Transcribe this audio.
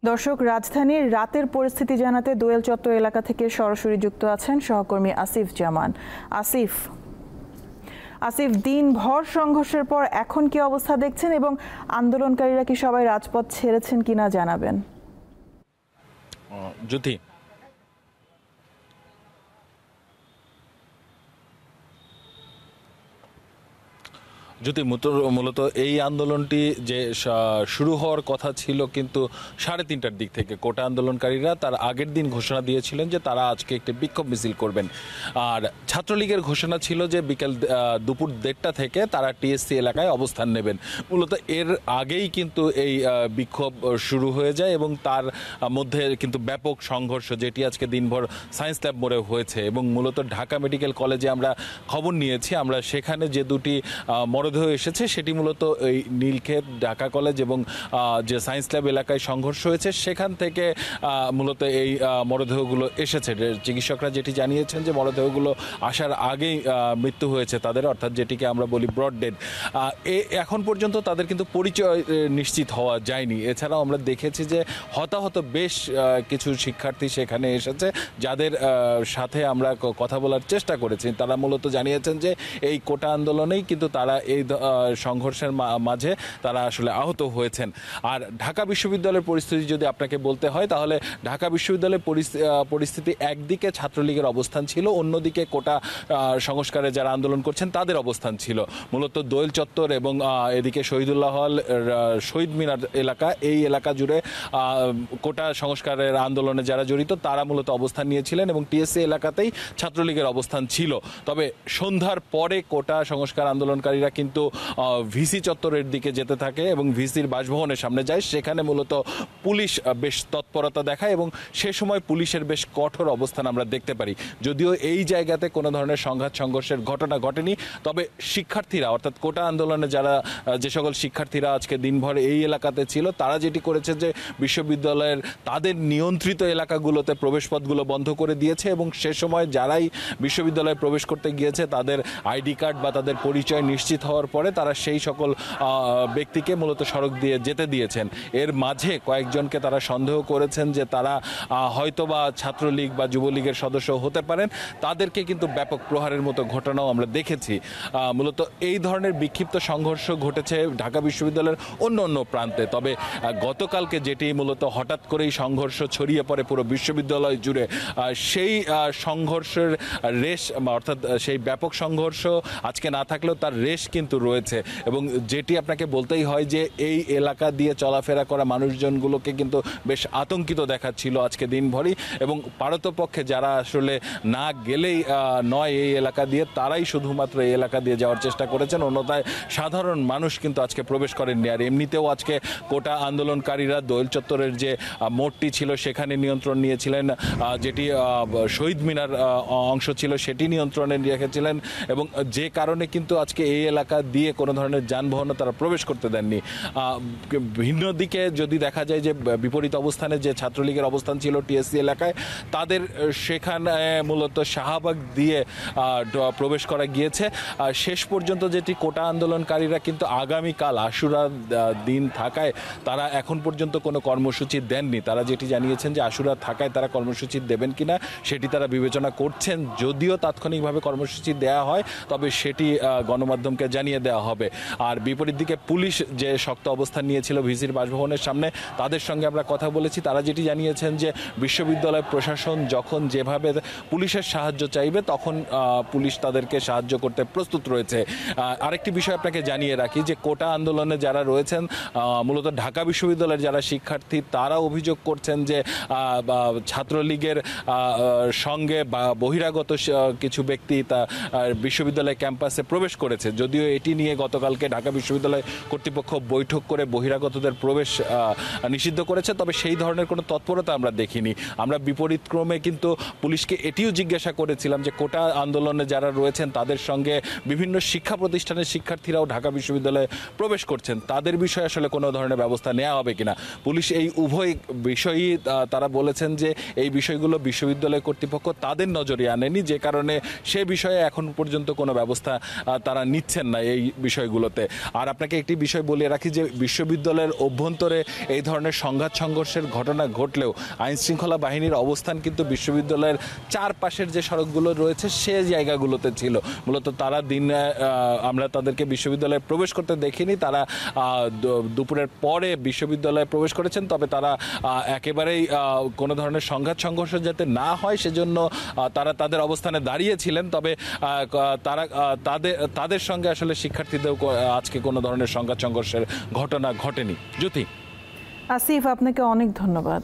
দর্শক, রাজধানীর রাতের পরিস্থিতি জানাতে দোয়েল চত্বর এলাকা থেকে সরাসরি যুক্ত আছেন সহকর্মী আসিফ জামান। আসিফ, দিনভর সংঘর্ষের পর এখন কি অবস্থা দেখছেন এবং আন্দোলনকারীরা কি সবাই রাজপথ ছেড়েছেন কিনা জানাবেন। জ্যোতি, মূলত এই আন্দোলনটি যে শুরু হওয়ার কথা ছিল কিন্তু 3:30টার দিক থেকে কোটা আন্দোলনকারীরা তার আগের দিন ঘোষণা দিয়েছিলেন যে তারা আজকে একটি বিক্ষোভ মিছিল করবেন। আর ছাত্রলীগের ঘোষণা ছিল যে বিকেল দুপুর 1:30টা থেকে তারা টিএসসি এলাকায় অবস্থান নেবেন। মূলত এর আগেই কিন্তু এই বিক্ষোভ শুরু হয়ে যায় এবং তার মধ্যে কিন্তু ব্যাপক সংঘর্ষ, যেটি আজকে দিনভর সায়েন্স ল্যাব মোড়ে হয়েছে। এবং মূলত ঢাকা মেডিকেল কলেজে আমরা খবর নিয়েছি, আমরা সেখানে যে দুটি মরদেহ এসেছে সেটি মূলত এই নীলক্ষেত ঢাকা কলেজ এবং যে সায়েন্স ল্যাব এলাকায় সংঘর্ষ হয়েছে সেখান থেকে মূলত এই মরদেহগুলো এসেছে। চিকিৎসকরা যেটি জানিয়েছেন যে মরদেহগুলো আসার আগেই মৃত্যু হয়েছে তাদের, অর্থাৎ যেটিকে আমরা বলি ব্রড ডেড। এখন পর্যন্ত তাদের কিন্তু পরিচয় নিশ্চিত হওয়া যায়নি। এছাড়াও আমরা দেখেছি যে হতাহত বেশ কিছু শিক্ষার্থী সেখানে এসেছে, যাদের সাথে আমরা কথা বলার চেষ্টা করেছি। তারা মূলত জানিয়েছেন যে এই কোটা আন্দোলনেই কিন্তু তারা এই সংঘর্ষের মাঝে তারা আসলে আহত হয়েছেন। আর ঢাকা বিশ্ববিদ্যালয়ের পরিস্থিতি যদি আপনাকে বলতে হয়, তাহলে ঢাকা বিশ্ববিদ্যালয়ের পরিস্থিতি একদিকে ছাত্রলীগের অবস্থান ছিল, অন্যদিকে কোটা সংস্কারে যারা আন্দোলন করছেন তাদের অবস্থান ছিল। মূলত দোয়েল চত্বর এবং এদিকে শহীদুল্লাহ হল, শহীদ মিনার এলাকা, এই এলাকা জুড়ে কোটা সংস্কারের আন্দোলনে যারা জড়িত তারা মূলত অবস্থান নিয়েছিলেন এবং টিএসসি এলাকাতেই ছাত্রলীগের অবস্থান ছিল। তবে সন্ধ্যার পরে কোটা সংস্কার আন্দোলনকারীরা কিন্তু ভিসি চত্বরের দিকে যেতে থাকে এবং ভিসির বাসভবনের সামনে যায়। সেখানে মূলত পুলিশ বেশ তৎপরতা দেখায় এবং সে সময় পুলিশের বেশ কঠোর অবস্থান আমরা দেখতে পারি। যদিও এই জায়গাতে কোনো ধরনের সংঘাত সংঘর্ষের ঘটনা ঘটেনি, তবে শিক্ষার্থীরা, অর্থাৎ কোটা আন্দোলনে যে সকল শিক্ষার্থীরা আজকে দিনভর এই এলাকাতে ছিল, তারা যেটি করেছে যে বিশ্ববিদ্যালয়ের তাদের নিয়ন্ত্রিত এলাকাগুলোতে প্রবেশপথগুলো বন্ধ করে দিয়েছে এবং সে সময় যারাই বিশ্ববিদ্যালয়ে প্রবেশ করতে গিয়েছে তাদের আইডি কার্ড বা তাদের পরিচয় নিশ্চিত হওয়ার পরে তারা সেই সকল ব্যক্তিকে মূলত সড়ক দিয়ে যেতে দিয়েছেন। এর মাঝে কয়েকজনকে তারা সন্দেহ করেছেন যে তারা হয়তোবা ছাত্রলীগ বা যুবলীগের সদস্য হতে পারেন, তাদেরকে কিন্তু ব্যাপক প্রহারের মতো ঘটনাও আমরা দেখেছি। মূলত এই ধরনের বিক্ষিপ্ত সংঘর্ষ ঘটেছে ঢাকা বিশ্ববিদ্যালয়ের অন্য প্রান্তে। তবে গতকালকে যেটি মূলত হঠাৎ করেই সংঘর্ষ ছড়িয়ে পড়ে পুরো বিশ্ববিদ্যালয় জুড়ে, সেই সংঘর্ষের রেশ, অর্থাৎ সেই ব্যাপক সংঘর্ষ আজকে না থাকলেও তার রেশ কিন্তু রয়েছে। এবং যেটি আপনাকে বলতেই হয় যে এই এলাকা দিয়ে চলাফেরা করা মানুষজনগুলোকে কিন্তু বেশ আতঙ্কিত দেখাচ্ছিল আজকে দিনভরই। এবং পারতপক্ষে যারা আসলে না গেলেই নয় এই এলাকা দিয়ে, তারাই শুধুমাত্র এই এলাকা দিয়ে যাওয়ার চেষ্টা করেছেন, অন্যথায় সাধারণ মানুষ কিন্তু আজকে প্রবেশ করেননি। আর এমনিতেও আজকে কোটা আন্দোলনকারীরা দোয়েল চত্বরের যে মোড়টি ছিল সেখানে নিয়ন্ত্রণ নিয়েছিলেন, যেটি শহীদ মিনার অংশ ছিল সেটি নিয়ন্ত্রণে রেখেছিলেন এবং যে কারণে কিন্তু আজকে এই এলাকা দিয়ে কোনো ধরনের যানবাহন তারা প্রবেশ করতে দেননি। ভিন্ন দিকে যদি দেখা যায় যে বিপরীত অবস্থানে যে ছাত্রলীগের অবস্থান ছিল টিএসসি এলাকায়, তাদের সেখানে মূলত শাহবাগ দিয়ে প্রবেশ করা গিয়েছে। শেষ পর্যন্ত যেটি কোটা আন্দোলনকারীরা কিন্তু আগামীকাল আশুরার দিন থাকায় তারা এখন পর্যন্ত কোনো কর্মসূচি দেননি। তারা যেটি জানিয়েছেন যে আশুরা থাকায় তারা কর্মসূচি দেবেন কিনা সেটি তারা বিবেচনা করছেন। যদিও তাৎক্ষণিকভাবে কর্মসূচি দেওয়া হয় তবে সেটি গণমাধ্যমকে জানিয়ে দেওয়া হবে। আর বিপরীত দিকে পুলিশ যে শক্ত অবস্থান নিয়েছিল ভিসির বাসভবনের সামনে, তাদের সঙ্গে আমরা কথা বলেছি। তারা যেটি জানিয়েছেন যে বিশ্ববিদ্যালয় প্রশাসন যখন যেভাবে পুলিশের সাহায্য চাইবে তখন পুলিশ তাদেরকে সাহায্য করতে প্রস্তুত রয়েছে। আরেকটি বিষয় আপনাকে জানিয়ে রাখি যে কোটা আন্দোলনে যারা রয়েছেন, মূলত ঢাকা বিশ্ববিদ্যালয়ের যারা শিক্ষার্থী, তারা অভিযোগ করছেন যে ছাত্রলীগের সঙ্গে বহিরাগত কিছু ব্যক্তি তা বিশ্ববিদ্যালয় ক্যাম্পাসে প্রবেশ করেছে। যদিও এটি নিয়ে গতকালকে ঢাকা বিশ্ববিদ্যালয় কর্তৃপক্ষ বৈঠক করে বহিরাগতদের প্রবেশ নিষিদ্ধ করেছে, তবে সেই ধরনের কোনো তৎপরতা আমরা দেখিনি। আমরা বিপরীত ক্রমে কিন্তু পুলিশকে এটিও জিজ্ঞাসা করেছিলাম যে কোটা আন্দোলনে যারা রয়েছেন তাদের সঙ্গে বিভিন্ন শিক্ষা প্রতিষ্ঠানের শিক্ষার্থীরাও ঢাকা বিশ্ববিদ্যালয়ে প্রবেশ করছেন, তাদের বিষয়ে আসলে কোনো ধরনের ব্যবস্থা নেওয়া হবে কিনা। পুলিশ এই উভয় বিষয়ই তারা বলেছেন যে এই বিষয়গুলো বিশ্ববিদ্যালয় কর্তৃপক্ষ তাদের নজরে আনেনি, যে কারণে সে বিষয়ে এখন পর্যন্ত কোনো ব্যবস্থা তারা নিচ্ছেন না। এই বিষয়গুলোতে। আর আপনাকে একটি বিষয় বলে রাখি যে বিশ্ববিদ্যালয়ের অভ্যন্তরে এই ধরনের সংঘাত সংঘর্ষের ঘটনা ঘটলেও আইনশৃঙ্খলা বাহিনীর অবস্থান কিন্তু বিশ্ববিদ্যালয়ের চারপাশের যে সড়কগুলো রয়েছে সে জায়গাগুলোতে ছিল। মূলত তারা আমরা তাদেরকে বিশ্ববিদ্যালয়ে প্রবেশ করতে দেখিনি, তারা দুপুরের পরে বিশ্ববিদ্যালয়ে প্রবেশ করেছেন, তবে তারা একেবারেই কোনো ধরনের সংঘাত সংঘর্ষ যাতে না হয় সেজন্য তারা তাদের অবস্থানে দাঁড়িয়েছিলেন। তবে তারা তাদের সঙ্গে আসলে শিক্ষার্থীদের আজকে কোনো ধরনের সংঘাত সংঘর্ষের ঘটনা ঘটেনি। জ্যোতি। আসিফ, আপনাকে অনেক ধন্যবাদ।